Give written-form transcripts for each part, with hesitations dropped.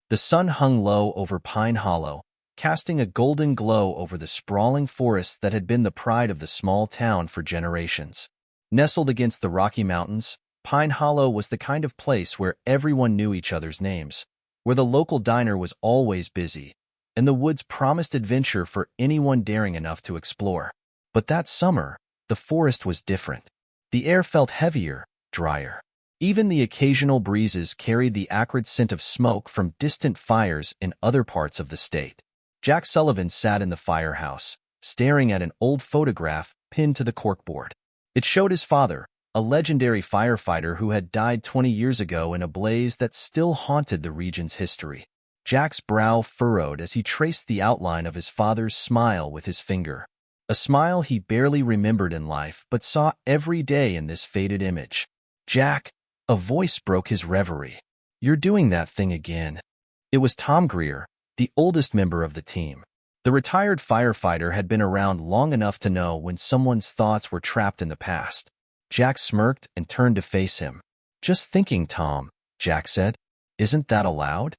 The sun hung low over Pine Hollow, casting a golden glow over the sprawling forest that had been the pride of the small town for generations. Nestled against the Rocky Mountains, Pine Hollow was the kind of place where everyone knew each other's names, where the local diner was always busy, and the woods promised adventure for anyone daring enough to explore. But that summer, the forest was different. The air felt heavier, drier. Even the occasional breezes carried the acrid scent of smoke from distant fires in other parts of the state. Jack Sullivan sat in the firehouse, staring at an old photograph pinned to the corkboard. It showed his father, a legendary firefighter who had died 20 years ago in a blaze that still haunted the region's history. Jack's brow furrowed as he traced the outline of his father's smile with his finger. A smile he barely remembered in life but saw every day in this faded image. "Jack," a voice broke his reverie. "You're doing that thing again." It was Tom Greer, the oldest member of the team. The retired firefighter had been around long enough to know when someone's thoughts were trapped in the past. Jack smirked and turned to face him. "Just thinking, Tom," Jack said. "Isn't that allowed?"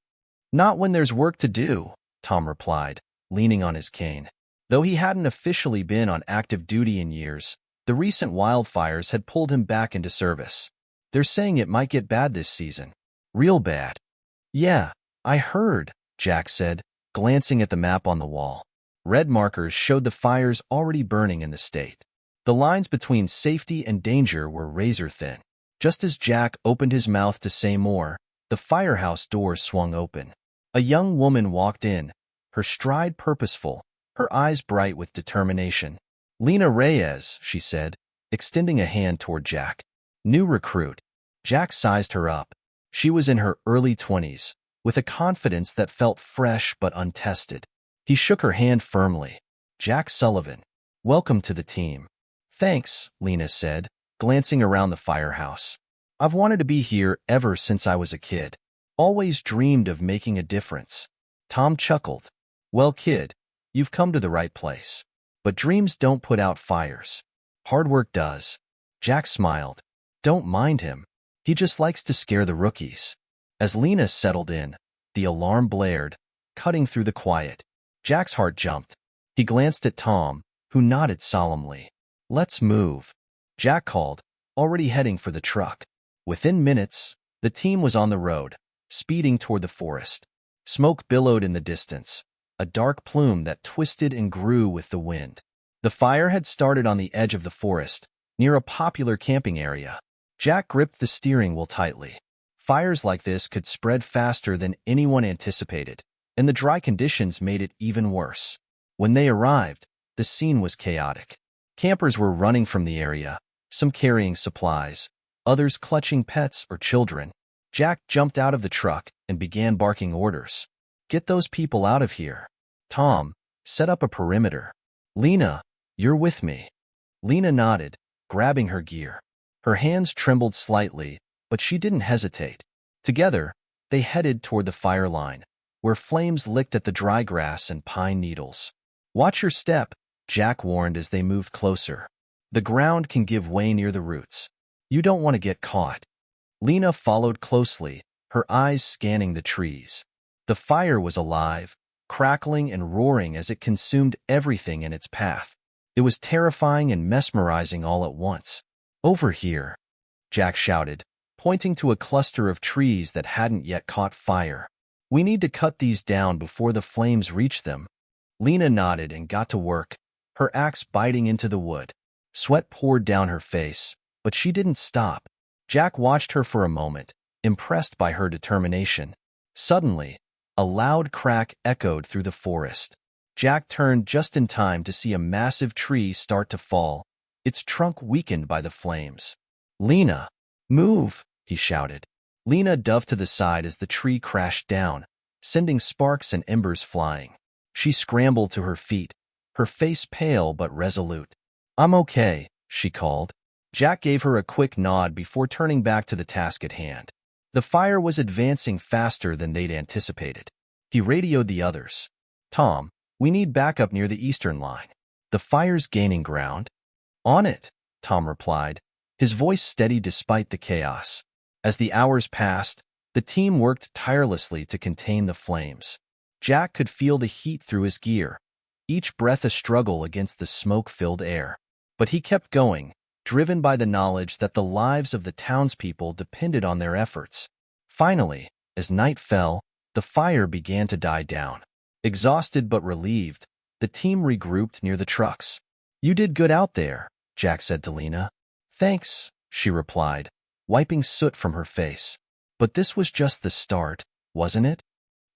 "Not when there's work to do," Tom replied, leaning on his cane. Though he hadn't officially been on active duty in years, the recent wildfires had pulled him back into service. "They're saying it might get bad this season. Real bad." "Yeah, I heard," Jack said, glancing at the map on the wall. Red markers showed the fires already burning in the state. The lines between safety and danger were razor-thin. Just as Jack opened his mouth to say more, the firehouse door swung open. A young woman walked in, her stride purposeful, her eyes bright with determination. "Lena Reyes," she said, extending a hand toward Jack. "New recruit." Jack sized her up. She was in her early 20s, with a confidence that felt fresh but untested. He shook her hand firmly. "Jack Sullivan. Welcome to the team." "Thanks," Lena said, glancing around the firehouse. "I've wanted to be here ever since I was a kid. Always dreamed of making a difference." Tom chuckled. "Well, kid, you've come to the right place. But dreams don't put out fires. Hard work does." Jack smiled. "Don't mind him. He just likes to scare the rookies." As Lena settled in, the alarm blared, cutting through the quiet. Jack's heart jumped. He glanced at Tom, who nodded solemnly. "Let's move," Jack called, already heading for the truck. Within minutes, the team was on the road, speeding toward the forest. Smoke billowed in the distance, a dark plume that twisted and grew with the wind. The fire had started on the edge of the forest, near a popular camping area. Jack gripped the steering wheel tightly. Fires like this could spread faster than anyone anticipated, and the dry conditions made it even worse. When they arrived, the scene was chaotic. Campers were running from the area, some carrying supplies, others clutching pets or children. Jack jumped out of the truck and began barking orders. "Get those people out of here." "Tom, set up a perimeter." "Lena, you're with me." Lena nodded, grabbing her gear. Her hands trembled slightly, but she didn't hesitate. Together, they headed toward the fire line, where flames licked at the dry grass and pine needles. "Watch your step," Jack warned as they moved closer. "The ground can give way near the roots. You don't want to get caught." Lena followed closely, her eyes scanning the trees. The fire was alive, crackling and roaring as it consumed everything in its path. It was terrifying and mesmerizing all at once. "Over here," Jack shouted, pointing to a cluster of trees that hadn't yet caught fire. "We need to cut these down before the flames reach them." Lena nodded and got to work, her axe biting into the wood. Sweat poured down her face, but she didn't stop. Jack watched her for a moment, impressed by her determination. Suddenly, a loud crack echoed through the forest. Jack turned just in time to see a massive tree start to fall, its trunk weakened by the flames. "Lena, move!" he shouted. Lena dove to the side as the tree crashed down, sending sparks and embers flying. She scrambled to her feet, her face pale but resolute. "I'm okay," she called. Jack gave her a quick nod before turning back to the task at hand. The fire was advancing faster than they'd anticipated. He radioed the others. "Tom, we need backup near the eastern line. The fire's gaining ground." "On it," Tom replied, his voice steady despite the chaos. As the hours passed, the The team worked tirelessly to contain the flames. Jack could feel the heat through his gear, each breath a struggle against the smoke-filled air. But he kept going, driven by the knowledge that the lives of the townspeople depended on their efforts. Finally, as night fell, the fire began to die down. Exhausted but relieved, the team regrouped near the trucks. "You did good out there," Jack said to Lena. "Thanks," she replied, wiping soot from her face. "But this was just the start, wasn't it?"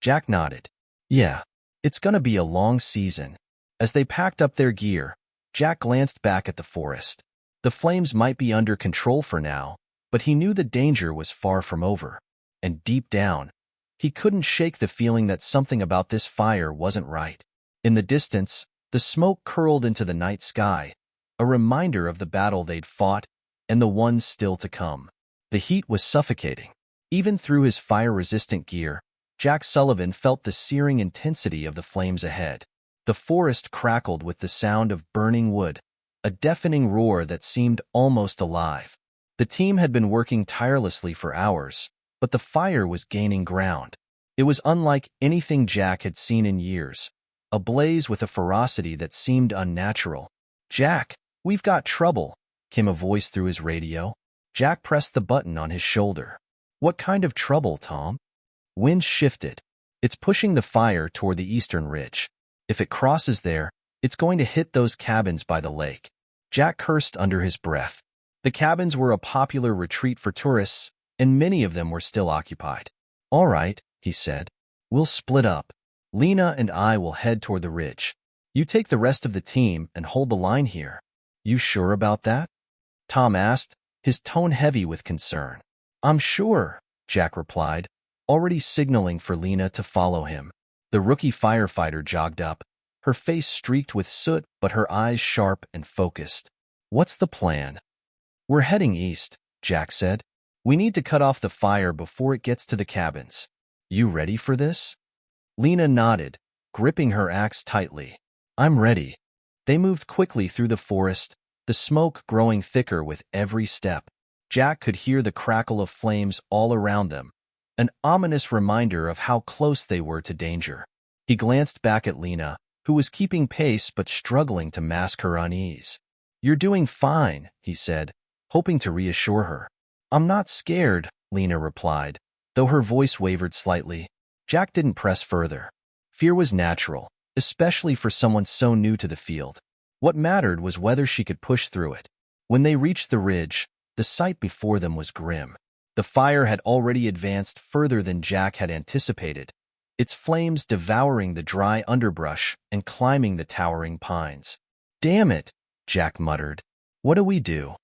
Jack nodded. "Yeah, it's gonna be a long season." As they packed up their gear, Jack glanced back at the forest. The flames might be under control for now, but he knew the danger was far from over. And deep down, he couldn't shake the feeling that something about this fire wasn't right. In the distance, the smoke curled into the night sky, a reminder of the battle they'd fought and the ones still to come. The heat was suffocating. Even through his fire-resistant gear, Jack Sullivan felt the searing intensity of the flames ahead. The forest crackled with the sound of burning wood, a deafening roar that seemed almost alive. The team had been working tirelessly for hours, but the fire was gaining ground. It was unlike anything Jack had seen in years, ablaze with a ferocity that seemed unnatural. "Jack, we've got trouble," came a voice through his radio. Jack pressed the button on his shoulder. "What kind of trouble, Tom?" Wind shifted. "It's pushing the fire toward the eastern ridge. If it crosses there, it's going to hit those cabins by the lake." Jack cursed under his breath. The cabins were a popular retreat for tourists, and many of them were still occupied. "All right," he said. "We'll split up. Lena and I will head toward the ridge. You take the rest of the team and hold the line here." "You sure about that?" Tom asked, his tone heavy with concern. "I'm sure," Jack replied, already signaling for Lena to follow him. The rookie firefighter jogged up, her face streaked with soot but her eyes sharp and focused. "What's the plan?" "We're heading east," Jack said. "We need to cut off the fire before it gets to the cabins. You ready for this?" Lena nodded, gripping her axe tightly. "I'm ready." They moved quickly through the forest, the smoke growing thicker with every step. Jack could hear the crackle of flames all around them, an ominous reminder of how close they were to danger. He glanced back at Lena, who was keeping pace but struggling to mask her unease. "You're doing fine," he said, hoping to reassure her. "I'm not scared," Lena replied, though her voice wavered slightly. Jack didn't press further. Fear was natural, especially for someone so new to the field. What mattered was whether she could push through it. When they reached the ridge, the sight before them was grim. The fire had already advanced further than Jack had anticipated, its flames devouring the dry underbrush and climbing the towering pines. "Damn it," Jack muttered. "What do we do?"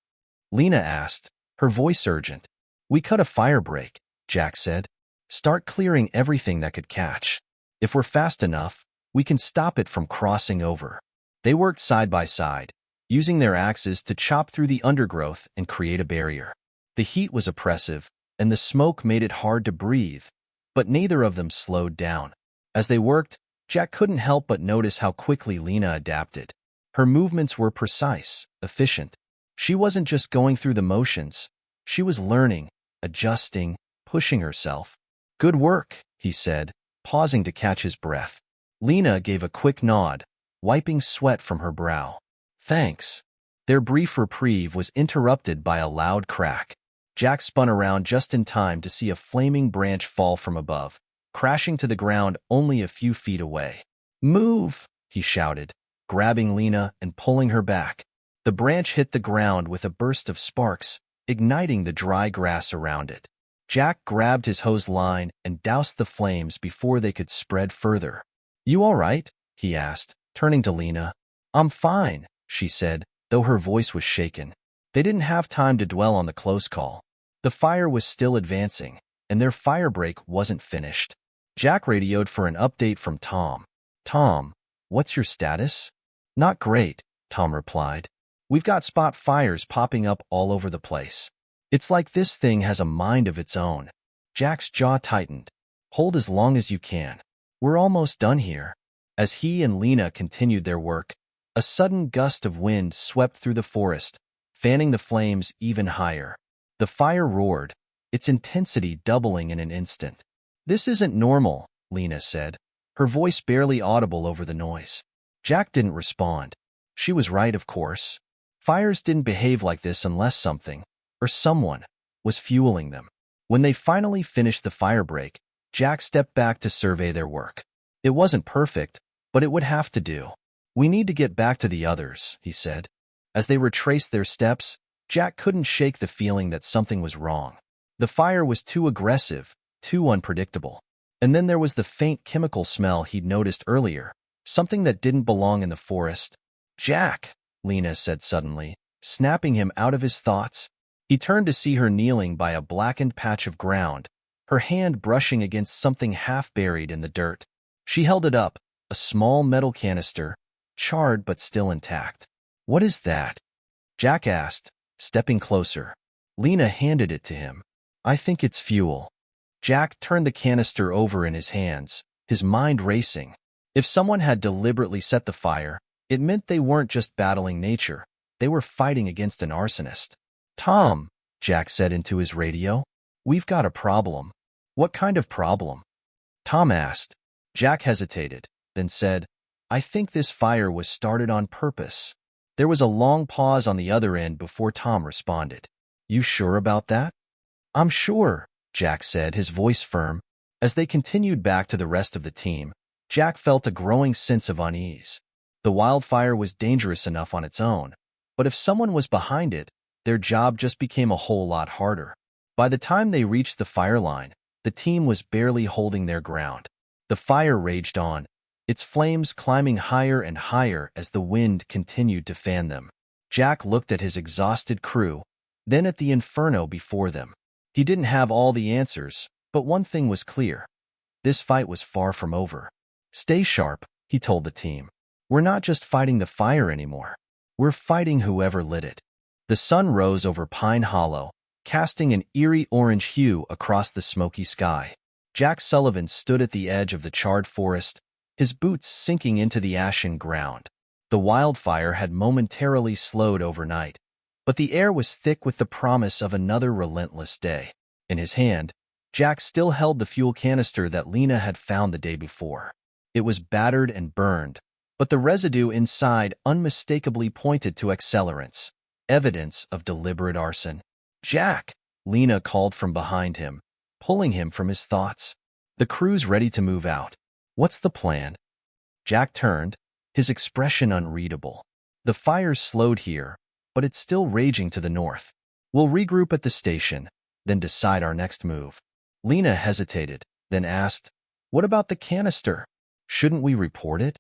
Lena asked, her voice urgent. "We cut a fire break," Jack said. "Start clearing everything that could catch. If we're fast enough, we can stop it from crossing over." They worked side by side, using their axes to chop through the undergrowth and create a barrier. The heat was oppressive, and the smoke made it hard to breathe, but neither of them slowed down. As they worked, Jack couldn't help but notice how quickly Lena adapted. Her movements were precise, efficient. She wasn't just going through the motions. She was learning, adjusting, pushing herself. "Good work," he said, pausing to catch his breath. Lena gave a quick nod, wiping sweat from her brow. "Thanks." Their brief reprieve was interrupted by a loud crack. Jack spun around just in time to see a flaming branch fall from above, crashing to the ground only a few feet away. "Move!" he shouted, grabbing Lena and pulling her back. The branch hit the ground with a burst of sparks, igniting the dry grass around it. Jack grabbed his hose line and doused the flames before they could spread further. "You all right?" he asked, turning to Lena. "I'm fine," she said, though her voice was shaken. They didn't have time to dwell on the close call. The fire was still advancing, and their firebreak wasn't finished. Jack radioed for an update from Tom. "Tom, what's your status?" "Not great," Tom replied. "We've got spot fires popping up all over the place. It's like this thing has a mind of its own." Jack's jaw tightened. "Hold as long as you can. We're almost done here." As he and Lena continued their work, a sudden gust of wind swept through the forest, fanning the flames even higher. The fire roared, its intensity doubling in an instant. "This isn't normal," Lena said, her voice barely audible over the noise. Jack didn't respond. She was right, of course. Fires didn't behave like this unless something, or someone, was fueling them. When they finally finished the firebreak, Jack stepped back to survey their work. It wasn't perfect, but it would have to do. "We need to get back to the others," he said. As they retraced their steps, Jack couldn't shake the feeling that something was wrong. The fire was too aggressive, too unpredictable. And then there was the faint chemical smell he'd noticed earlier, something that didn't belong in the forest. "Jack," Lena said suddenly, snapping him out of his thoughts. He turned to see her kneeling by a blackened patch of ground, her hand brushing against something half buried in the dirt. She held it up, a small metal canister, charred but still intact. "What is that?" Jack asked, stepping closer. Lena handed it to him. "I think it's fuel." Jack turned the canister over in his hands, his mind racing. If someone had deliberately set the fire, it meant they weren't just battling nature, they were fighting against an arsonist. "Tom," Jack said into his radio, "we've got a problem." "What kind of problem?" Tom asked. Jack hesitated, then said, "I think this fire was started on purpose." There was a long pause on the other end before Tom responded. "You sure about that?" "I'm sure," Jack said, his voice firm. As they continued back to the rest of the team, Jack felt a growing sense of unease. The wildfire was dangerous enough on its own, but if someone was behind it, their job just became a whole lot harder. By the time they reached the fire line, the team was barely holding their ground. The fire raged on, its flames climbing higher and higher as the wind continued to fan them. Jack looked at his exhausted crew, then at the inferno before them. He didn't have all the answers, but one thing was clear. This fight was far from over. "Stay sharp," he told the team. "We're not just fighting the fire anymore. We're fighting whoever lit it." The sun rose over Pine Hollow, casting an eerie orange hue across the smoky sky. Jack Sullivan stood at the edge of the charred forest, his boots sinking into the ashen ground. The wildfire had momentarily slowed overnight, but the air was thick with the promise of another relentless day. In his hand, Jack still held the fuel canister that Lena had found the day before. It was battered and burned, but the residue inside unmistakably pointed to accelerants, evidence of deliberate arson. "Jack!" Lena called from behind him, pulling him from his thoughts. "The crew's ready to move out. What's the plan?" Jack turned, his expression unreadable. "The fire's slowed here, but it's still raging to the north. We'll regroup at the station, then decide our next move." Lena hesitated, then asked, "What about the canister? Shouldn't we report it?"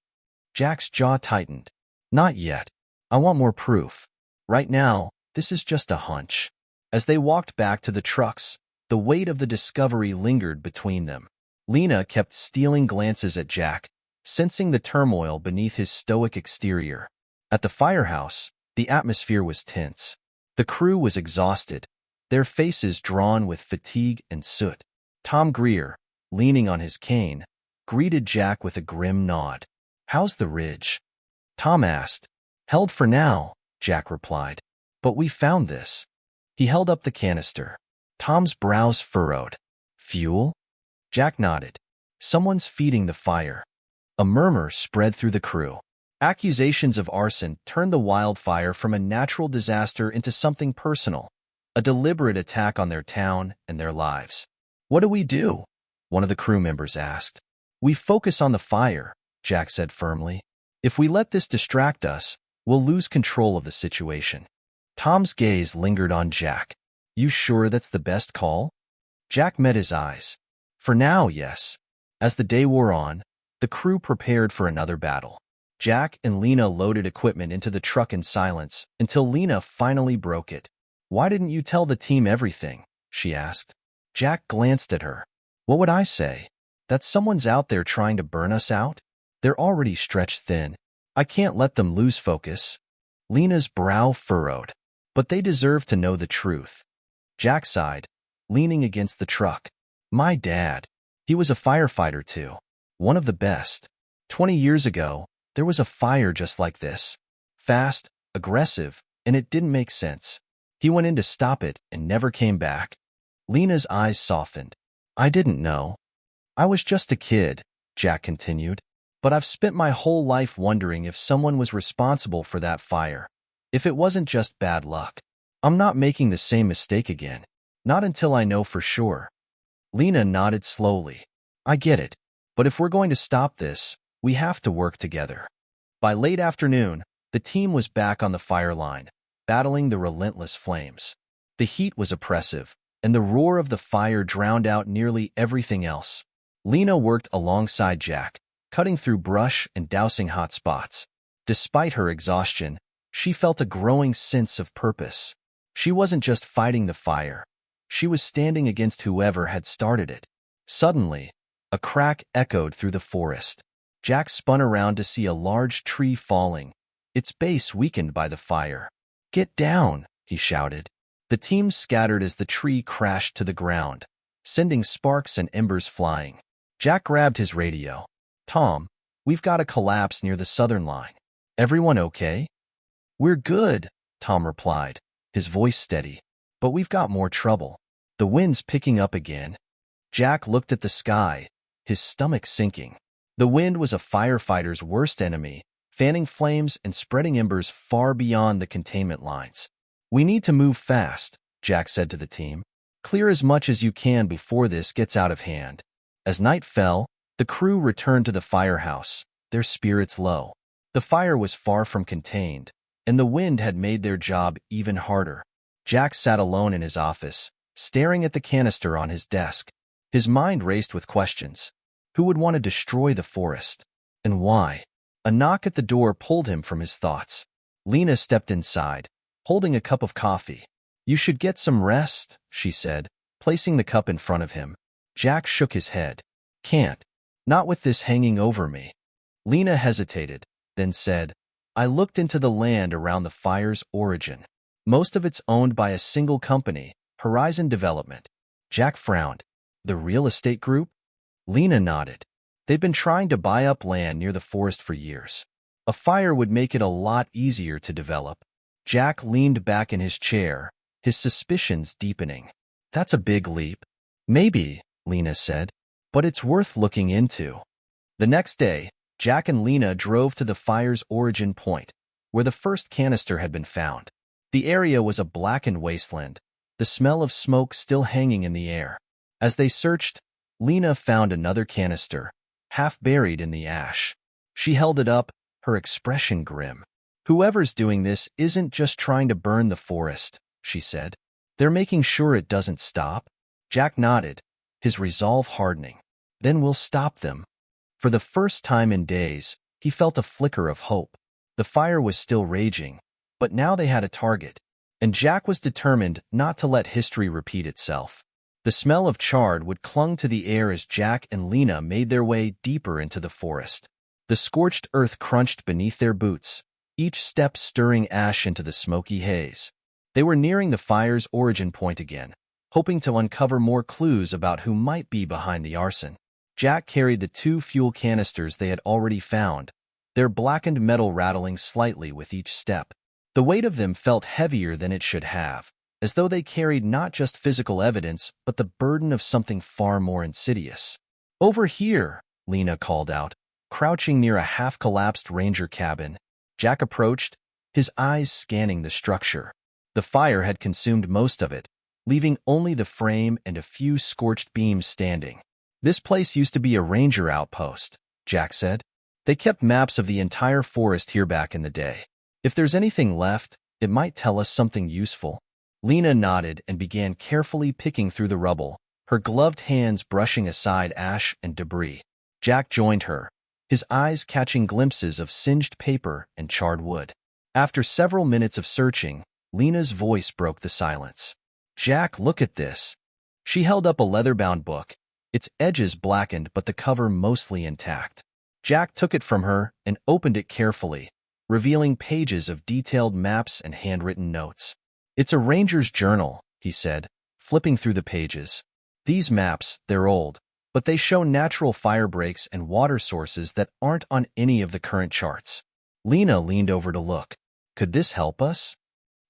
Jack's jaw tightened. "Not yet. I want more proof. Right now, this is just a hunch." As they walked back to the trucks, the weight of the discovery lingered between them. Lena kept stealing glances at Jack, sensing the turmoil beneath his stoic exterior. At the firehouse, the atmosphere was tense. The crew was exhausted, their faces drawn with fatigue and soot. Tom Greer, leaning on his cane, greeted Jack with a grim nod. "How's the ridge?" Tom asked. "Held for now," Jack replied. "But we found this." He held up the canister. Tom's brows furrowed. "Fuel?" Jack nodded. "Someone's feeding the fire." A murmur spread through the crew. Accusations of arson turned the wildfire from a natural disaster into something personal, a deliberate attack on their town and their lives. "What do we do?" one of the crew members asked. "We focus on the fire," Jack said firmly. "If we let this distract us, we'll lose control of the situation." Tom's gaze lingered on Jack. "You sure that's the best call?" Jack met his eyes. "For now, yes." As the day wore on, the crew prepared for another battle. Jack and Lena loaded equipment into the truck in silence until Lena finally broke it. "Why didn't you tell the team everything?" she asked. Jack glanced at her. "What would I say? That someone's out there trying to burn us out? They're already stretched thin. I can't let them lose focus." Lena's brow furrowed. "But they deserve to know the truth." Jack sighed, leaning against the truck. "My dad. He was a firefighter too. One of the best. 20 years ago, there was a fire just like this. Fast, aggressive, and it didn't make sense. He went in to stop it and never came back." Lena's eyes softened. I didn't know. I was just a kid, Jack continued. But I've spent my whole life wondering if someone was responsible for that fire. If it wasn't just bad luck. I'm not making the same mistake again. Not until I know for sure. Lena nodded slowly. I get it. But if we're going to stop this, we have to work together. By late afternoon, the team was back on the fire line, battling the relentless flames. The heat was oppressive, and the roar of the fire drowned out nearly everything else. Lena worked alongside Jack, cutting through brush and dousing hot spots. Despite her exhaustion, she felt a growing sense of purpose. She wasn't just fighting the fire. She was standing against whoever had started it. Suddenly, a crack echoed through the forest. Jack spun around to see a large tree falling, its base weakened by the fire. Get down, he shouted. The team scattered as the tree crashed to the ground, sending sparks and embers flying. Jack grabbed his radio. Tom, we've got a collapse near the southern line. Everyone okay? We're good, Tom replied, his voice steady. But we've got more trouble. The wind's picking up again. Jack looked at the sky, his stomach sinking. The wind was a firefighter's worst enemy, fanning flames and spreading embers far beyond the containment lines. We need to move fast, Jack said to the team. Clear as much as you can before this gets out of hand. As night fell, the crew returned to the firehouse, their spirits low. The fire was far from contained, and the wind had made their job even harder. Jack sat alone in his office, staring at the canister on his desk. His mind raced with questions. Who would want to destroy the forest? And why? A knock at the door pulled him from his thoughts. Lena stepped inside, holding a cup of coffee. You should get some rest, she said, placing the cup in front of him. Jack shook his head. Can't. Not with this hanging over me. Lena hesitated, then said, I looked into the land around the fire's origin. Most of it's owned by a single company, Horizon Development. Jack frowned. The real estate group? Lena nodded. They've been trying to buy up land near the forest for years. A fire would make it a lot easier to develop. Jack leaned back in his chair, his suspicions deepening. That's a big leap. Maybe, Lena said, but it's worth looking into. The next day, Jack and Lena drove to the fire's origin point, where the first canister had been found. The area was a blackened wasteland, the smell of smoke still hanging in the air. As they searched, Lena found another canister, half buried in the ash. She held it up, her expression grim. Whoever's doing this isn't just trying to burn the forest, she said. They're making sure it doesn't stop. Jack nodded, his resolve hardening. Then we'll stop them. For the first time in days, he felt a flicker of hope. The fire was still raging, but now they had a target, and Jack was determined not to let history repeat itself. The smell of charred wood clung to the air as Jack and Lena made their way deeper into the forest. The scorched earth crunched beneath their boots, each step stirring ash into the smoky haze. They were nearing the fire's origin point again, hoping to uncover more clues about who might be behind the arson. Jack carried the 2 fuel canisters they had already found, their blackened metal rattling slightly with each step. The weight of them felt heavier than it should have, as though they carried not just physical evidence, but the burden of something far more insidious. Over here, Lena called out, crouching near a half-collapsed ranger cabin. Jack approached, his eyes scanning the structure. The fire had consumed most of it, leaving only the frame and a few scorched beams standing. This place used to be a ranger outpost, Jack said. They kept maps of the entire forest here back in the day. If there's anything left, it might tell us something useful. Lena nodded and began carefully picking through the rubble, her gloved hands brushing aside ash and debris. Jack joined her, his eyes catching glimpses of singed paper and charred wood. After several minutes of searching, Lena's voice broke the silence. Jack, look at this. She held up a leather-bound book, its edges blackened but the cover mostly intact. Jack took it from her and opened it carefully, revealing pages of detailed maps and handwritten notes. It's a ranger's journal, he said, flipping through the pages. These maps, they're old, but they show natural fire breaks and water sources that aren't on any of the current charts. Lena leaned over to look. Could this help us?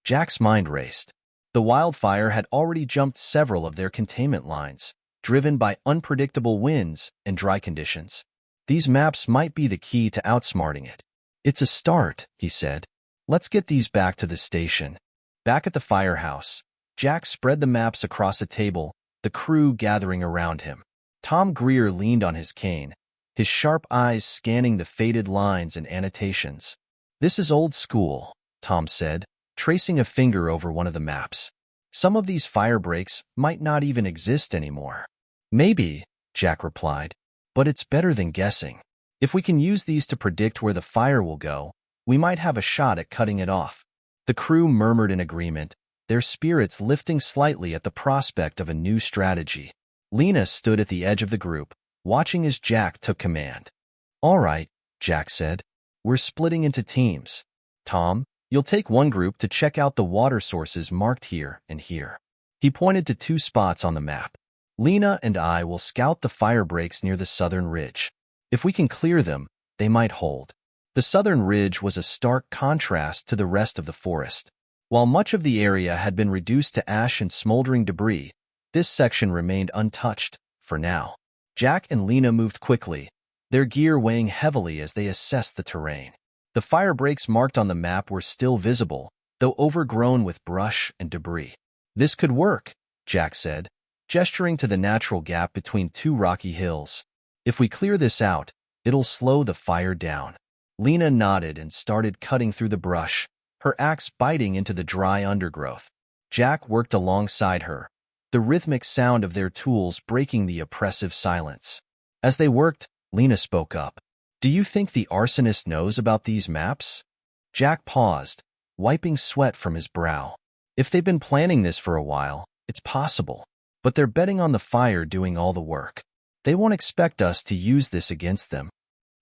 Jack's mind raced. The wildfire had already jumped several of their containment lines, driven by unpredictable winds and dry conditions. These maps might be the key to outsmarting it. It's a start, he said. Let's get these back to the station. Back at the firehouse, Jack spread the maps across a table, the crew gathering around him. Tom Greer leaned on his cane, his sharp eyes scanning the faded lines and annotations. This is old school, Tom said, tracing a finger over one of the maps. Some of these fire breaks might not even exist anymore. Maybe, Jack replied, but it's better than guessing. If we can use these to predict where the fire will go, we might have a shot at cutting it off. The crew murmured in agreement, their spirits lifting slightly at the prospect of a new strategy. Lena stood at the edge of the group, watching as Jack took command. All right, Jack said. We're splitting into teams. Tom, you'll take one group to check out the water sources marked here and here. He pointed to 2 spots on the map. Lena and I will scout the fire breaks near the southern ridge. If we can clear them, they might hold. The southern ridge was a stark contrast to the rest of the forest. While much of the area had been reduced to ash and smoldering debris, this section remained untouched, for now. Jack and Lena moved quickly, their gear weighing heavily as they assessed the terrain. The fire breaks marked on the map were still visible, though overgrown with brush and debris. This could work, Jack said, gesturing to the natural gap between 2 rocky hills. If we clear this out, it'll slow the fire down. Lena nodded and started cutting through the brush, her axe biting into the dry undergrowth. Jack worked alongside her, the rhythmic sound of their tools breaking the oppressive silence. As they worked, Lena spoke up. Do you think the arsonist knows about these maps? Jack paused, wiping sweat from his brow. If they've been planning this for a while, it's possible. But they're betting on the fire doing all the work. They won't expect us to use this against them.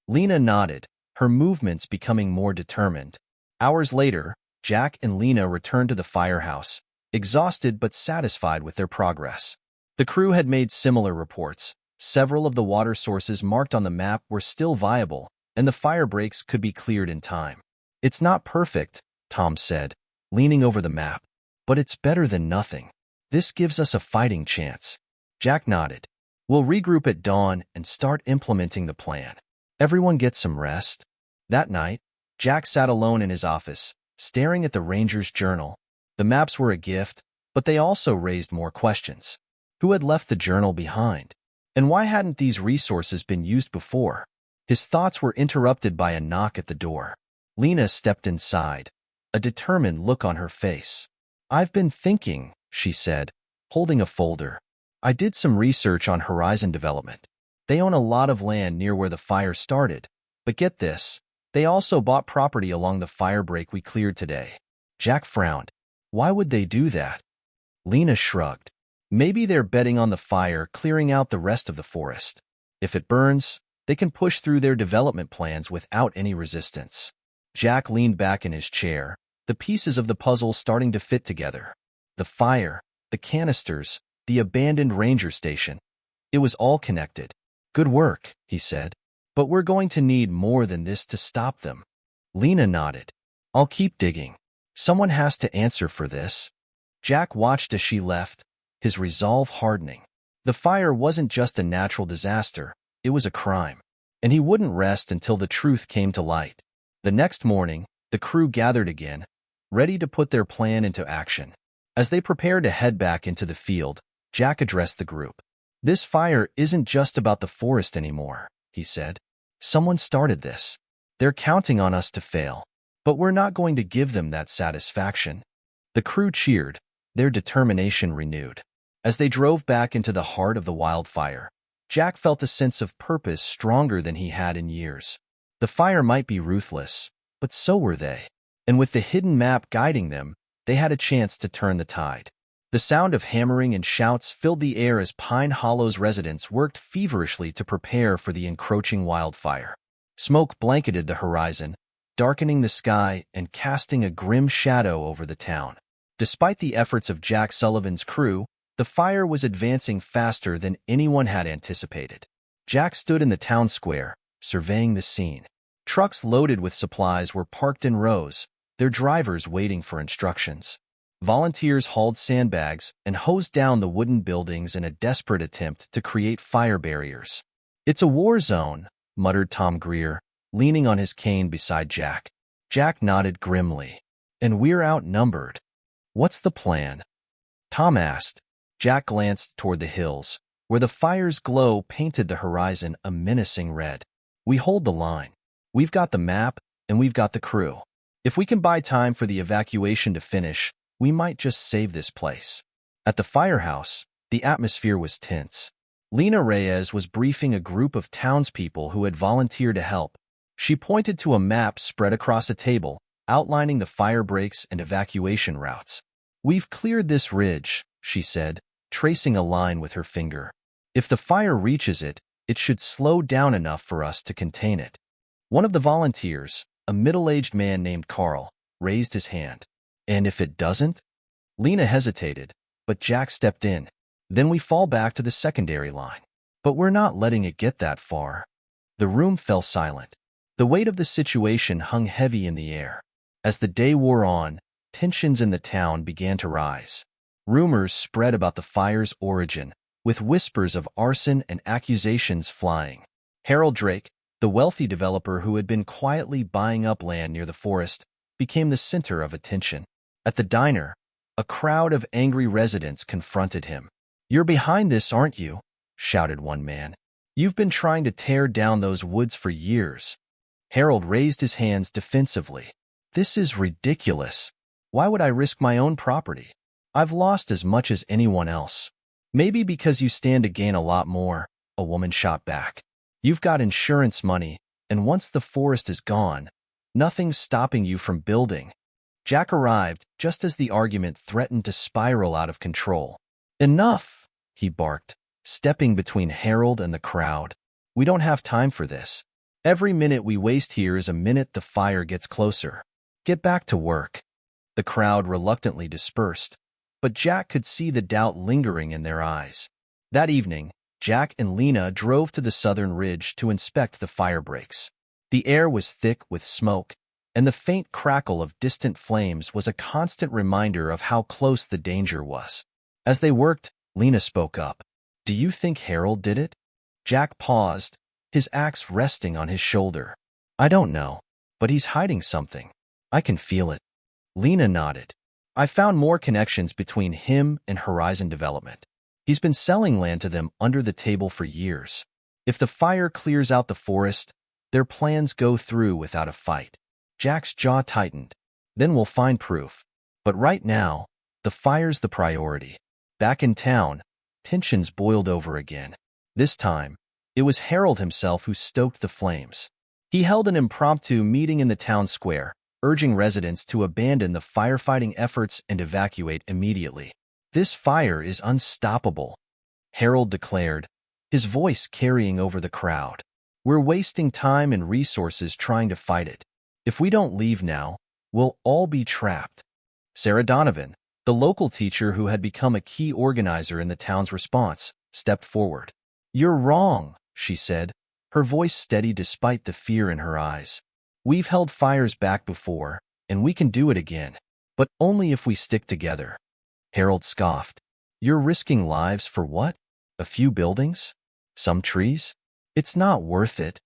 Lena nodded, her movements becoming more determined. Hours later, Jack and Lena returned to the firehouse, exhausted but satisfied with their progress. The crew had made similar reports. Several of the water sources marked on the map were still viable, and the fire breaks could be cleared in time. It's not perfect, Tom said, leaning over the map, but it's better than nothing. This gives us a fighting chance. Jack nodded. We'll regroup at dawn and start implementing the plan. Everyone get some rest. That night, Jack sat alone in his office, staring at the Ranger's journal. The maps were a gift, but they also raised more questions. Who had left the journal behind? And why hadn't these resources been used before? His thoughts were interrupted by a knock at the door. Lena stepped inside, a determined look on her face. I've been thinking, she said, holding a folder. I did some research on Horizon Development. They own a lot of land near where the fire started. But get this, they also bought property along the fire break we cleared today. Jack frowned. Why would they do that? Lena shrugged. Maybe they're betting on the fire clearing out the rest of the forest. If it burns, they can push through their development plans without any resistance. Jack leaned back in his chair, the pieces of the puzzle starting to fit together. The fire, the canisters, the abandoned ranger station. It was all connected. Good work, he said. But we're going to need more than this to stop them. Lena nodded. I'll keep digging. Someone has to answer for this. Jack watched as she left, his resolve hardening. The fire wasn't just a natural disaster, it was a crime. And he wouldn't rest until the truth came to light. The next morning, the crew gathered again, ready to put their plan into action. As they prepared to head back into the field, Jack addressed the group. This fire isn't just about the forest anymore, he said. Someone started this. They're counting on us to fail. But we're not going to give them that satisfaction. The crew cheered, their determination renewed. As they drove back into the heart of the wildfire, Jack felt a sense of purpose stronger than he had in years. The fire might be ruthless, but so were they. And with the hidden map guiding them, they had a chance to turn the tide. The sound of hammering and shouts filled the air as Pine Hollow's residents worked feverishly to prepare for the encroaching wildfire. Smoke blanketed the horizon, darkening the sky and casting a grim shadow over the town. Despite the efforts of Jack Sullivan's crew, the fire was advancing faster than anyone had anticipated. Jack stood in the town square, surveying the scene. Trucks loaded with supplies were parked in rows, their drivers waiting for instructions. Volunteers hauled sandbags and hosed down the wooden buildings in a desperate attempt to create fire barriers. "It's a war zone," muttered Tom Greer, leaning on his cane beside Jack. Jack nodded grimly. "And we're outnumbered. What's the plan?" Tom asked. Jack glanced toward the hills, where the fire's glow painted the horizon a menacing red. "We hold the line. We've got the map, and we've got the crew. If we can buy time for the evacuation to finish, we might just save this place." At the firehouse, the atmosphere was tense. Lena Reyes was briefing a group of townspeople who had volunteered to help. She pointed to a map spread across a table, outlining the fire breaks and evacuation routes. "We've cleared this ridge," she said, tracing a line with her finger. "If the fire reaches it, it should slow down enough for us to contain it." One of the volunteers, a middle-aged man named Carl, raised his hand. "And if it doesn't?" Lena hesitated, but Jack stepped in. "Then we fall back to the secondary line. But we're not letting it get that far." The room fell silent. The weight of the situation hung heavy in the air. As the day wore on, tensions in the town began to rise. Rumors spread about the fire's origin, with whispers of arson and accusations flying. Harold Drake, the wealthy developer who had been quietly buying up land near the forest, became the center of attention. At the diner, a crowd of angry residents confronted him. "You're behind this, aren't you?" shouted one man. "You've been trying to tear down those woods for years." Harold raised his hands defensively. "This is ridiculous. Why would I risk my own property? I've lost as much as anyone else." "Maybe because you stand to gain a lot more," a woman shot back. "You've got insurance money, and once the forest is gone, nothing's stopping you from building." Jack arrived just as the argument threatened to spiral out of control. "Enough!" he barked, stepping between Harold and the crowd. "We don't have time for this. Every minute we waste here is a minute the fire gets closer. Get back to work." The crowd reluctantly dispersed, but Jack could see the doubt lingering in their eyes. That evening, Jack and Lena drove to the southern ridge to inspect the fire breaks. The air was thick with smoke, and the faint crackle of distant flames was a constant reminder of how close the danger was. As they worked, Lena spoke up. "Do you think Harold did it?" Jack paused, his axe resting on his shoulder. "I don't know, but he's hiding something. I can feel it." Lena nodded. "I found more connections between him and Horizon Development. He's been selling land to them under the table for years. If the fire clears out the forest, their plans go through without a fight." Jack's jaw tightened. "Then we'll find proof. But right now, the fire's the priority." Back in town, tensions boiled over again. This time, it was Harold himself who stoked the flames. He held an impromptu meeting in the town square, urging residents to abandon the firefighting efforts and evacuate immediately. "This fire is unstoppable," Harold declared, his voice carrying over the crowd. "We're wasting time and resources trying to fight it. If we don't leave now, we'll all be trapped." Sarah Donovan, the local teacher who had become a key organizer in the town's response, stepped forward. "You're wrong," she said, her voice steady despite the fear in her eyes. "We've held fires back before, and we can do it again. But only if we stick together." Harold scoffed. "You're risking lives for what? A few buildings? Some trees? It's not worth it."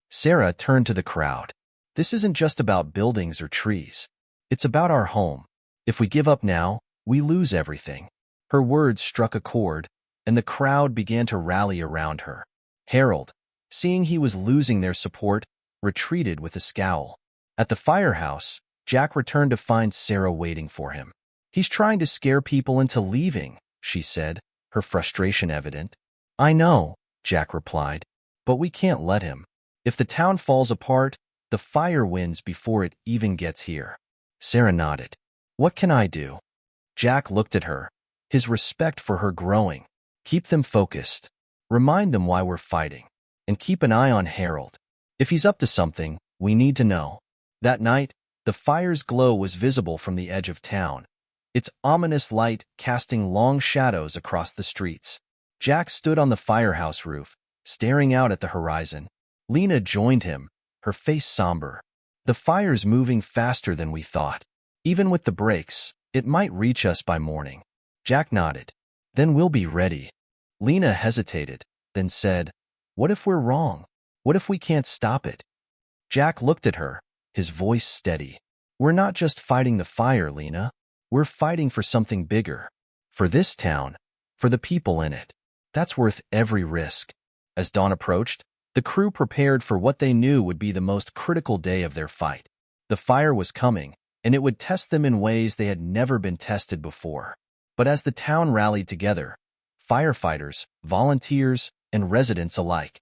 Sarah turned to the crowd. "This isn't just about buildings or trees. It's about our home. If we give up now, we lose everything." Her words struck a chord, and the crowd began to rally around her. Harold, seeing he was losing their support, retreated with a scowl. At the firehouse, Jack returned to find Sarah waiting for him. "He's trying to scare people into leaving," she said, her frustration evident. "I know," Jack replied, "but we can't let him. If the town falls apart, the fire wins before it even gets here." Sarah nodded. "What can I do?" Jack looked at her, his respect for her growing. "Keep them focused. Remind them why we're fighting. And keep an eye on Harold. If he's up to something, we need to know." That night, the fire's glow was visible from the edge of town, its ominous light casting long shadows across the streets. Jack stood on the firehouse roof, staring out at the horizon. Lena joined him, her face somber. "The fire's moving faster than we thought. Even with the breaks, It might reach us by morning. Jack nodded. Then we'll be ready. Lena hesitated, then said, What if we're wrong? What if we can't stop it? Jack looked at her, his voice steady. We're not just fighting the fire, Lena. We're fighting for something bigger. For this town, for the people in it. That's worth every risk. As dawn approached, the crew prepared for what they knew would be the most critical day of their fight. The fire was coming, and it would test them in ways they had never been tested before. But as the town rallied together, firefighters, volunteers, and residents alike,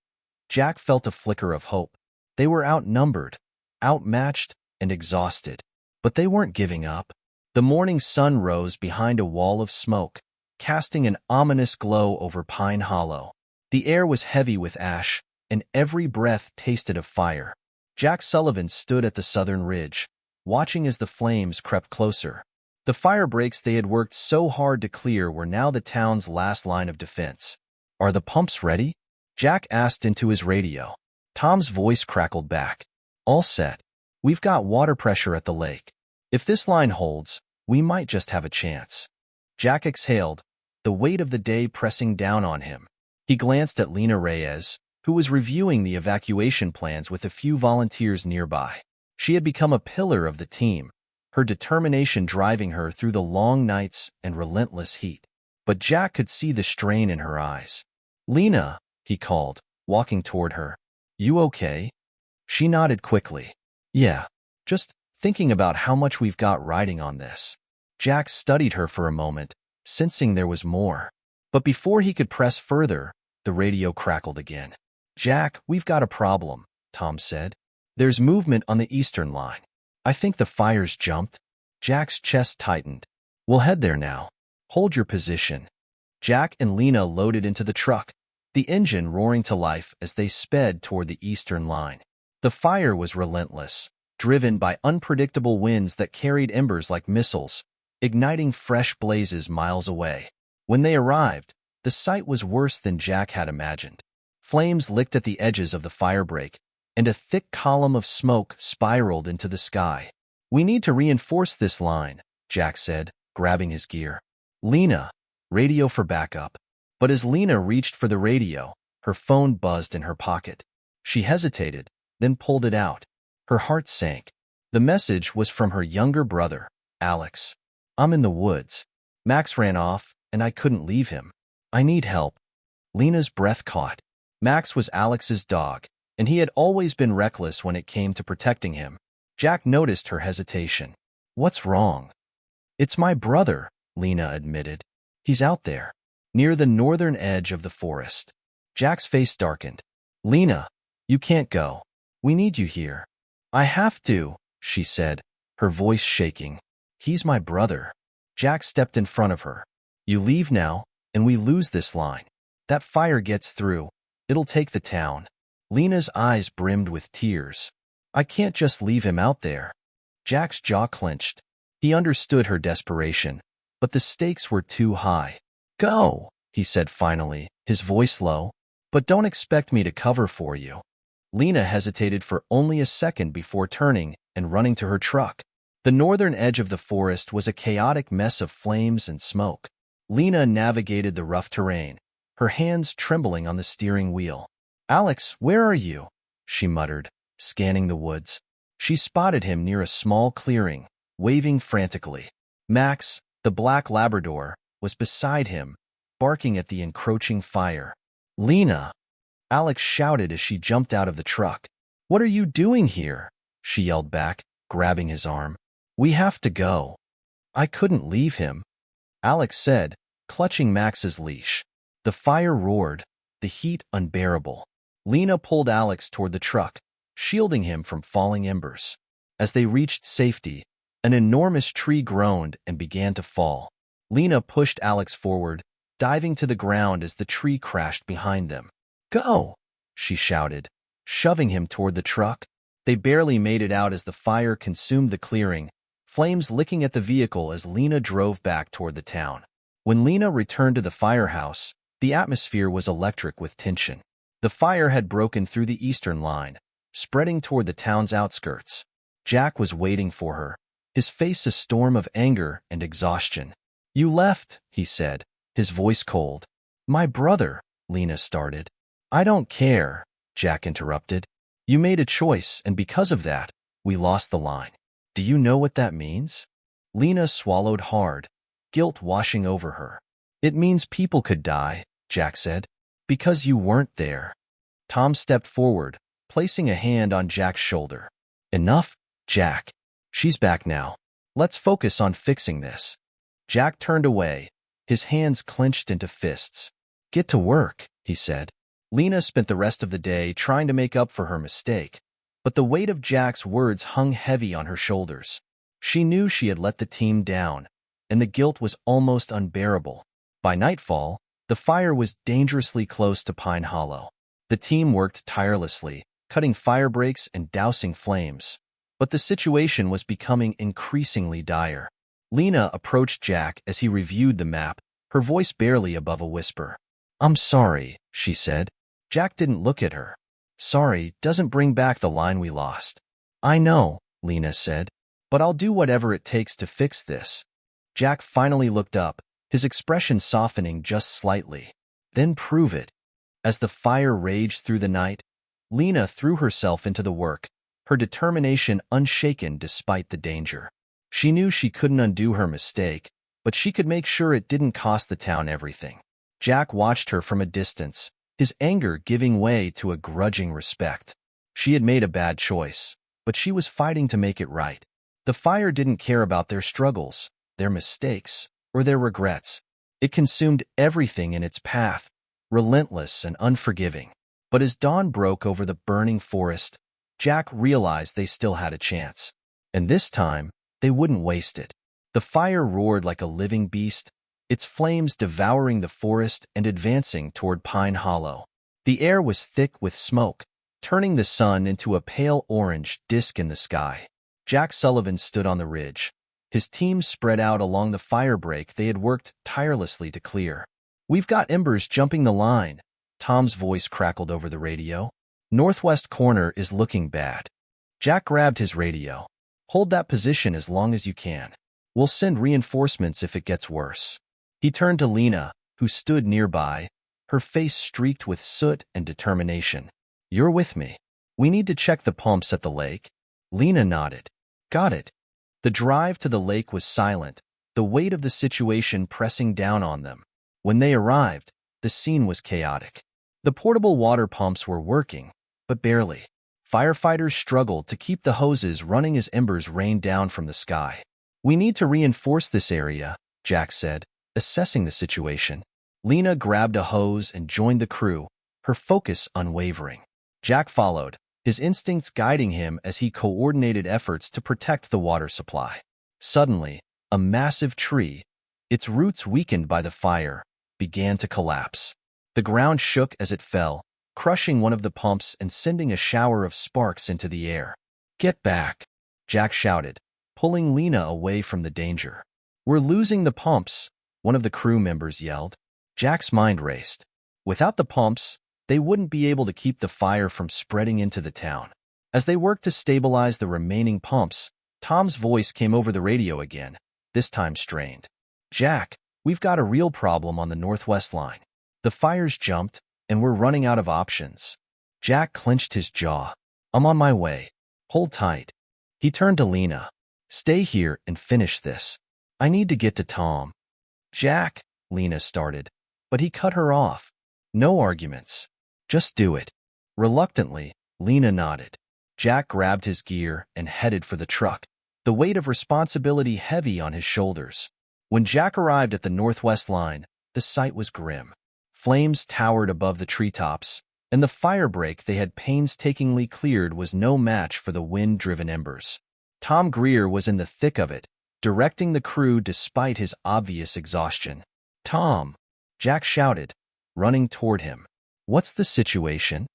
Jack felt a flicker of hope. They were outnumbered, outmatched, and exhausted. But they weren't giving up. The morning sun rose behind a wall of smoke, casting an ominous glow over Pine Hollow. The air was heavy with ash, and every breath tasted of fire. Jack Sullivan stood at the southern ridge, watching as the flames crept closer. The fire breaks they had worked so hard to clear were now the town's last line of defense. Are the pumps ready? Jack asked into his radio. Tom's voice crackled back. All set. We've got water pressure at the lake. If this line holds, we might just have a chance. Jack exhaled, the weight of the day pressing down on him. He glanced at Lena Reyes, who was reviewing the evacuation plans with a few volunteers nearby. She had become a pillar of the team, her determination driving her through the long nights and relentless heat. But Jack could see the strain in her eyes. Lena, he called, walking toward her. You okay? She nodded quickly. Yeah, just thinking about how much we've got riding on this. Jack studied her for a moment, sensing there was more. But before he could press further, the radio crackled again. Jack, we've got a problem, Tom said. There's movement on the eastern line. I think the fire's jumped. Jack's chest tightened. We'll head there now. Hold your position. Jack and Lena loaded into the truck, the engine roaring to life as they sped toward the eastern line. The fire was relentless, driven by unpredictable winds that carried embers like missiles, igniting fresh blazes miles away. When they arrived, the sight was worse than Jack had imagined. Flames licked at the edges of the firebreak, and a thick column of smoke spiraled into the sky. We need to reinforce this line, Jack said, grabbing his gear. Lena, radio for backup. But as Lena reached for the radio, her phone buzzed in her pocket. She hesitated, then pulled it out. Her heart sank. The message was from her younger brother, Alex. I'm in the woods. Max ran off, and I couldn't leave him. I need help. Lena's breath caught. Max was Alex's dog, and he had always been reckless when it came to protecting him. Jack noticed her hesitation. What's wrong? It's my brother, Lena admitted. He's out there, near the northern edge of the forest. Jack's face darkened. Lena, you can't go. We need you here. I have to, she said, her voice shaking. He's my brother. Jack stepped in front of her. You leave now, and we lose this line. That fire gets through. It'll take the town. Lena's eyes brimmed with tears. I can't just leave him out there. Jack's jaw clenched. He understood her desperation, but the stakes were too high. Go, he said finally, his voice low, but don't expect me to cover for you. Lena hesitated for only a second before turning and running to her truck. The northern edge of the forest was a chaotic mess of flames and smoke. Lena navigated the rough terrain, her hands trembling on the steering wheel. Alex, where are you? She muttered, scanning the woods. She spotted him near a small clearing, waving frantically. Max, the black Labrador, was beside him, barking at the encroaching fire. Lena! Alex shouted as she jumped out of the truck. What are you doing here? She yelled back, grabbing his arm. We have to go. I couldn't leave him, Alex said, clutching Max's leash. The fire roared, the heat unbearable. Lena pulled Alex toward the truck, shielding him from falling embers. As they reached safety, an enormous tree groaned and began to fall. Lena pushed Alex forward, diving to the ground as the tree crashed behind them. Go, she shouted, shoving him toward the truck. They barely made it out as the fire consumed the clearing, flames licking at the vehicle as Lena drove back toward the town. When Lena returned to the firehouse, the atmosphere was electric with tension. The fire had broken through the eastern line, spreading toward the town's outskirts. Jack was waiting for her, his face a storm of anger and exhaustion. "You left," he said, his voice cold. "My brother," Lena started. "I don't care," Jack interrupted. "You made a choice, and because of that, we lost the line. Do you know what that means?" Lena swallowed hard, guilt washing over her. "It means people could die," Jack said, "because you weren't there." Tom stepped forward, placing a hand on Jack's shoulder. "Enough, Jack. She's back now. Let's focus on fixing this." Jack turned away, his hands clenched into fists. "Get to work," he said. Lena spent the rest of the day trying to make up for her mistake, but the weight of Jack's words hung heavy on her shoulders. She knew she had let the team down, and the guilt was almost unbearable. By nightfall, the fire was dangerously close to Pine Hollow. The team worked tirelessly, cutting fire breaks and dousing flames, but the situation was becoming increasingly dire. Lena approached Jack as he reviewed the map, her voice barely above a whisper. "I'm sorry," she said. Jack didn't look at her. "Sorry doesn't bring back the line we lost." "I know," Lena said, "but I'll do whatever it takes to fix this." Jack finally looked up, his expression softening just slightly. "Then prove it." As the fire raged through the night, Lena threw herself into the work, her determination unshaken despite the danger. She knew she couldn't undo her mistake, but she could make sure it didn't cost the town everything. Jack watched her from a distance, his anger giving way to a grudging respect. She had made a bad choice, but she was fighting to make it right. The fire didn't care about their struggles, their mistakes, or their regrets. It consumed everything in its path, relentless and unforgiving. But as dawn broke over the burning forest, Jack realized they still had a chance. And this time, they wouldn't waste it. The fire roared like a living beast, its flames devouring the forest and advancing toward Pine Hollow. The air was thick with smoke, turning the sun into a pale orange disk in the sky. Jack Sullivan stood on the ridge, his team spread out along the fire break they had worked tirelessly to clear. "We've got embers jumping the line," Tom's voice crackled over the radio. "Northwest corner is looking bad." Jack grabbed his radio. "Hold that position as long as you can. We'll send reinforcements if it gets worse." He turned to Lena, who stood nearby, her face streaked with soot and determination. "You're with me. We need to check the pumps at the lake." Lena nodded. "Got it." The drive to the lake was silent, the weight of the situation pressing down on them. When they arrived, the scene was chaotic. The portable water pumps were working, but barely. Firefighters struggled to keep the hoses running as embers rained down from the sky. "We need to reinforce this area," Jack said, assessing the situation. Lena grabbed a hose and joined the crew, her focus unwavering. Jack followed, his instincts guiding him as he coordinated efforts to protect the water supply. Suddenly, a massive tree, its roots weakened by the fire, began to collapse. The ground shook as it fell, crushing one of the pumps and sending a shower of sparks into the air. "Get back," Jack shouted, pulling Lena away from the danger. "We're losing the pumps," one of the crew members yelled. Jack's mind raced. Without the pumps, they wouldn't be able to keep the fire from spreading into the town. As they worked to stabilize the remaining pumps, Tom's voice came over the radio again, this time strained. "Jack, we've got a real problem on the northwest line. The fire's jumped, and we're running out of options." Jack clenched his jaw. "I'm on my way. Hold tight." He turned to Lena. "Stay here and finish this. I need to get to Tom." "Jack," Lena started, but he cut her off. "No arguments. Just do it." Reluctantly, Lena nodded. Jack grabbed his gear and headed for the truck, the weight of responsibility heavy on his shoulders. When Jack arrived at the northwest line, the sight was grim. Flames towered above the treetops, and the fire break they had painstakingly cleared was no match for the wind-driven embers. Tom Greer was in the thick of it, directing the crew despite his obvious exhaustion. "Tom!" Jack shouted, running toward him. "What's the situation?"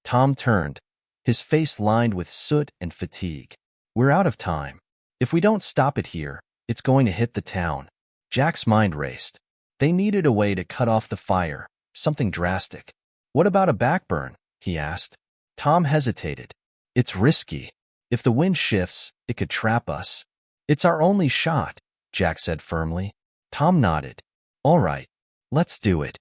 Tom turned, his face lined with soot and fatigue. "We're out of time. If we don't stop it here, it's going to hit the town." Jack's mind raced. They needed a way to cut off the fire, something drastic. "What about a backburn?" he asked. Tom hesitated. "It's risky. If the wind shifts, it could trap us." It's our only shot, Jack said firmly. Tom nodded. All right, let's do it.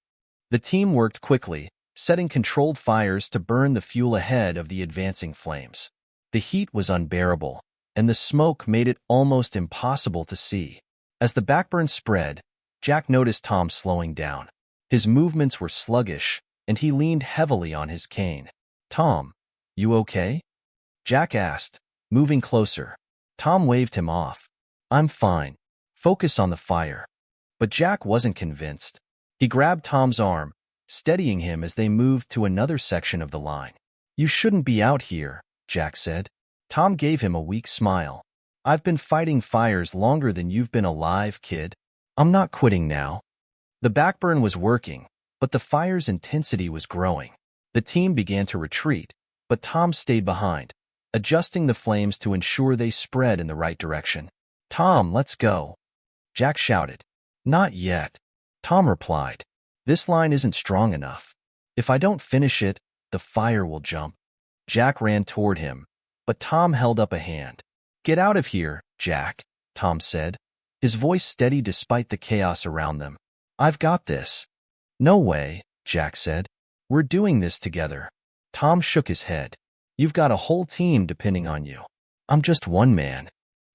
The team worked quickly, setting controlled fires to burn the fuel ahead of the advancing flames. The heat was unbearable, and the smoke made it almost impossible to see. As the backburn spread, Jack noticed Tom slowing down. His movements were sluggish, and he leaned heavily on his cane. Tom, you okay? Jack asked, moving closer. Tom waved him off. I'm fine. Focus on the fire. But Jack wasn't convinced. He grabbed Tom's arm, steadying him as they moved to another section of the line. You shouldn't be out here, Jack said. Tom gave him a weak smile. I've been fighting fires longer than you've been alive, kid. I'm not quitting now. The backburn was working, but the fire's intensity was growing. The team began to retreat, but Tom stayed behind, adjusting the flames to ensure they spread in the right direction. Tom, let's go, Jack shouted. Not yet, Tom replied. This line isn't strong enough. If I don't finish it, the fire will jump. Jack ran toward him, but Tom held up a hand. Get out of here, Jack, Tom said, his voice steady despite the chaos around them. I've got this. No way, Jack said. We're doing this together. Tom shook his head. You've got a whole team depending on you. I'm just one man.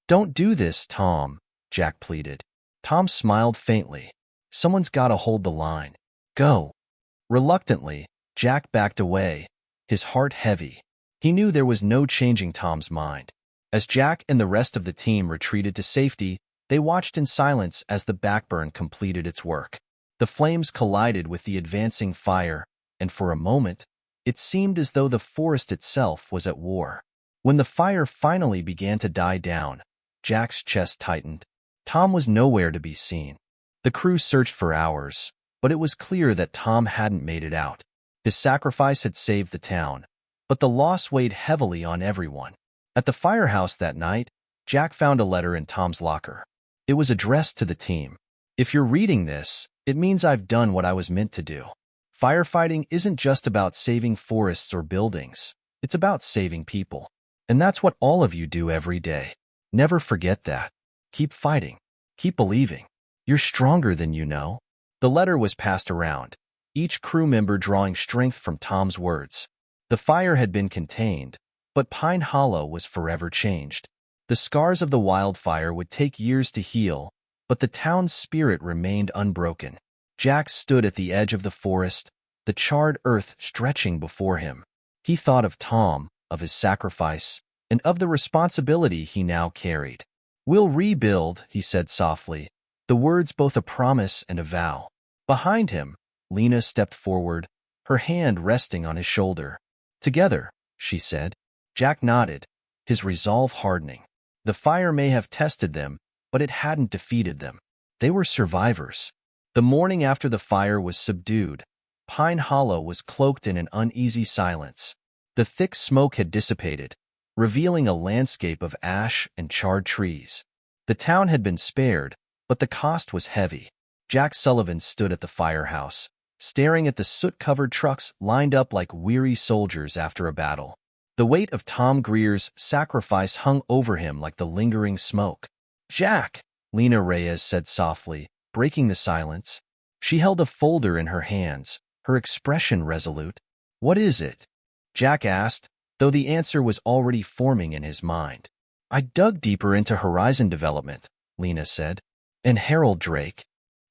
Don't do this, Tom, Jack pleaded. Tom smiled faintly. Someone's got to hold the line. Go. Reluctantly, Jack backed away, his heart heavy. He knew there was no changing Tom's mind. As Jack and the rest of the team retreated to safety, they watched in silence as the backburn completed its work. The flames collided with the advancing fire, and for a moment, it seemed as though the forest itself was at war. When the fire finally began to die down, Jack's chest tightened. Tom was nowhere to be seen. The crew searched for hours, but it was clear that Tom hadn't made it out. His sacrifice had saved the town, but the loss weighed heavily on everyone. At the firehouse that night, Jack found a letter in Tom's locker. It was addressed to the team. If you're reading this, it means I've done what I was meant to do. Firefighting isn't just about saving forests or buildings. It's about saving people. And that's what all of you do every day. Never forget that. Keep fighting. Keep believing. You're stronger than you know. The letter was passed around, each crew member drawing strength from Tom's words. The fire had been contained, but Pine Hollow was forever changed. The scars of the wildfire would take years to heal, but the town's spirit remained unbroken. Jack stood at the edge of the forest, the charred earth stretching before him. He thought of Tom, of his sacrifice, and of the responsibility he now carried. We'll rebuild, he said softly, the words both a promise and a vow. Behind him, Lena stepped forward, her hand resting on his shoulder. Together, she said. Jack nodded, his resolve hardening. The fire may have tested them, but it hadn't defeated them. They were survivors. The morning after the fire was subdued, Pine Hollow was cloaked in an uneasy silence. The thick smoke had dissipated, revealing a landscape of ash and charred trees. The town had been spared, but the cost was heavy. Jack Sullivan stood at the firehouse, staring at the soot-covered trucks lined up like weary soldiers after a battle. The weight of Tom Greer's sacrifice hung over him like the lingering smoke. Jack, Lena Reyes said softly, breaking the silence. She held a folder in her hands, her expression resolute. What is it? Jack asked, though the answer was already forming in his mind. I dug deeper into Horizon Development, Lena said. And Harold Drake.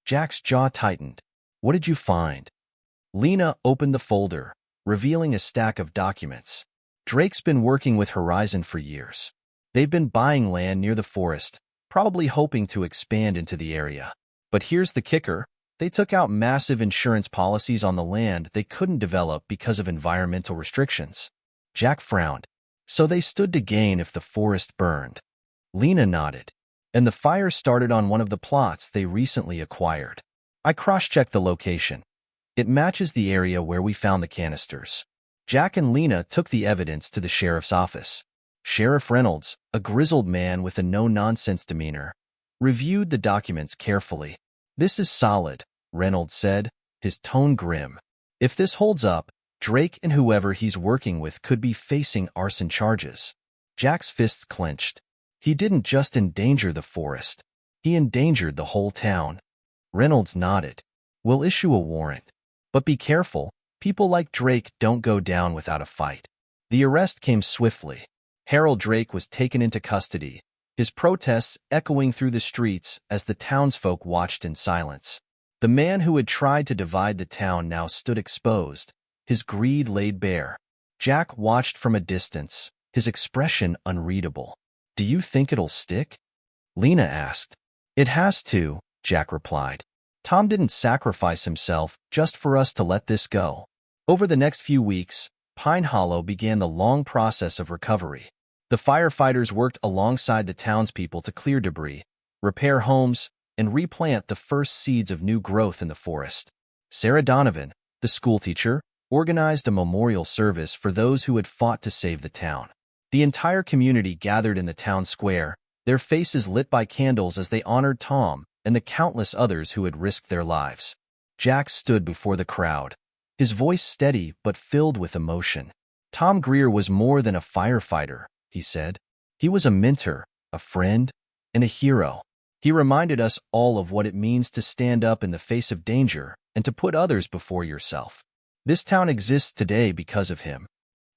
Jack's jaw tightened. What did you find? Lena opened the folder, revealing a stack of documents. Drake's been working with Horizon for years. They've been buying land near the forest, probably hoping to expand into the area. But here's the kicker. They took out massive insurance policies on the land they couldn't develop because of environmental restrictions. Jack frowned. So they stood to gain if the forest burned. Lena nodded. And the fire started on one of the plots they recently acquired. I cross-checked the location. It matches the area where we found the canisters. Jack and Lena took the evidence to the sheriff's office. Sheriff Reynolds, a grizzled man with a no-nonsense demeanor, reviewed the documents carefully. This is solid, Reynolds said, his tone grim. If this holds up, Drake and whoever he's working with could be facing arson charges. Jack's fists clenched. He didn't just endanger the forest. He endangered the whole town. Reynolds nodded. We'll issue a warrant. But be careful. People like Drake don't go down without a fight. The arrest came swiftly. Harold Drake was taken into custody, his protests echoing through the streets as the townsfolk watched in silence. The man who had tried to divide the town now stood exposed, his greed laid bare. Jack watched from a distance, his expression unreadable. Do you think it'll stick? Lena asked. It has to, Jack replied. Tom didn't sacrifice himself just for us to let this go. Over the next few weeks, Pine Hollow began the long process of recovery. The firefighters worked alongside the townspeople to clear debris, repair homes, and replant the first seeds of new growth in the forest. Sarah Donovan, the schoolteacher, organized a memorial service for those who had fought to save the town. The entire community gathered in the town square, their faces lit by candles as they honored Tom and the countless others who had risked their lives. Jack stood before the crowd, his voice steady but filled with emotion. Tom Greer was more than a firefighter, he said. He was a mentor, a friend, and a hero. He reminded us all of what it means to stand up in the face of danger and to put others before yourself. This town exists today because of him.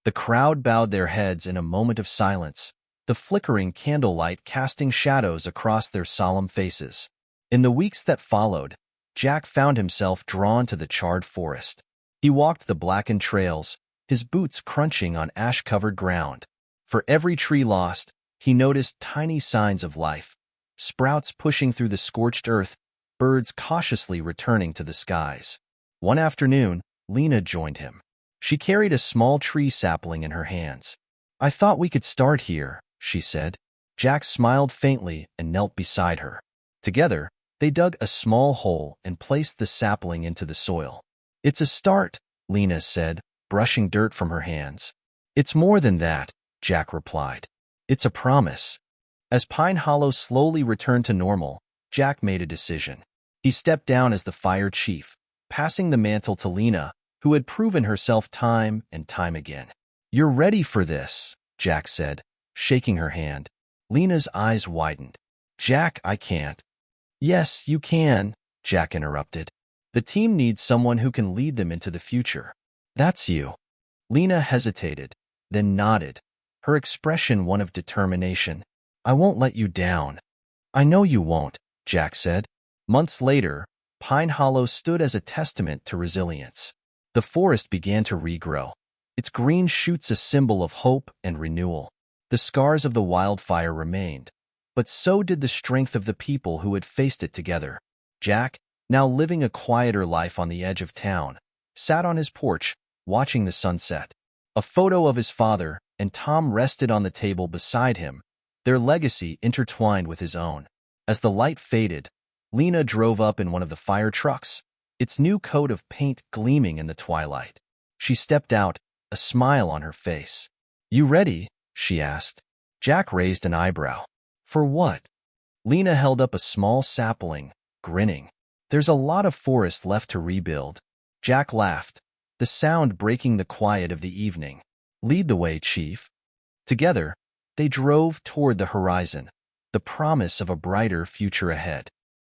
The crowd bowed their heads in a moment of silence, the flickering candlelight casting shadows across their solemn faces. In the weeks that followed, Jack found himself drawn to the charred forest. He walked the blackened trails, his boots crunching on ash-covered ground. For every tree lost, he noticed tiny signs of life. Sprouts pushing through the scorched earth, birds cautiously returning to the skies. One afternoon, Lena joined him. She carried a small tree sapling in her hands. I thought we could start here, she said. Jack smiled faintly and knelt beside her. Together, they dug a small hole and placed the sapling into the soil. It's a start, Lena said, brushing dirt from her hands. It's more than that, Jack replied. It's a promise. As Pine Hollow slowly returned to normal, Jack made a decision. He stepped down as the fire chief, passing the mantle to Lena, who had proven herself time and time again. You're ready for this, Jack said, shaking her hand. Lena's eyes widened. Jack, I can't. Yes, you can, Jack interrupted. The team needs someone who can lead them into the future. That's you. Lena hesitated, then nodded, her expression one of determination. I won't let you down. I know you won't, Jack said. Months later, Pine Hollow stood as a testament to resilience. The forest began to regrow, its green shoots a symbol of hope and renewal. The scars of the wildfire remained, but so did the strength of the people who had faced it together. Jack, now living a quieter life on the edge of town, sat on his porch, watching the sunset. A photo of his father and Tom rested on the table beside him, their legacy intertwined with his own. As the light faded, Lena drove up in one of the fire trucks, its new coat of paint gleaming in the twilight. She stepped out, a smile on her face. You ready? She asked. Jack raised an eyebrow. For what? Lena held up a small sapling, grinning. There's a lot of forest left to rebuild. Jack laughed, the sound breaking the quiet of the evening. Lead the way, Chief. Together, they drove toward the horizon, the promise of a brighter future ahead.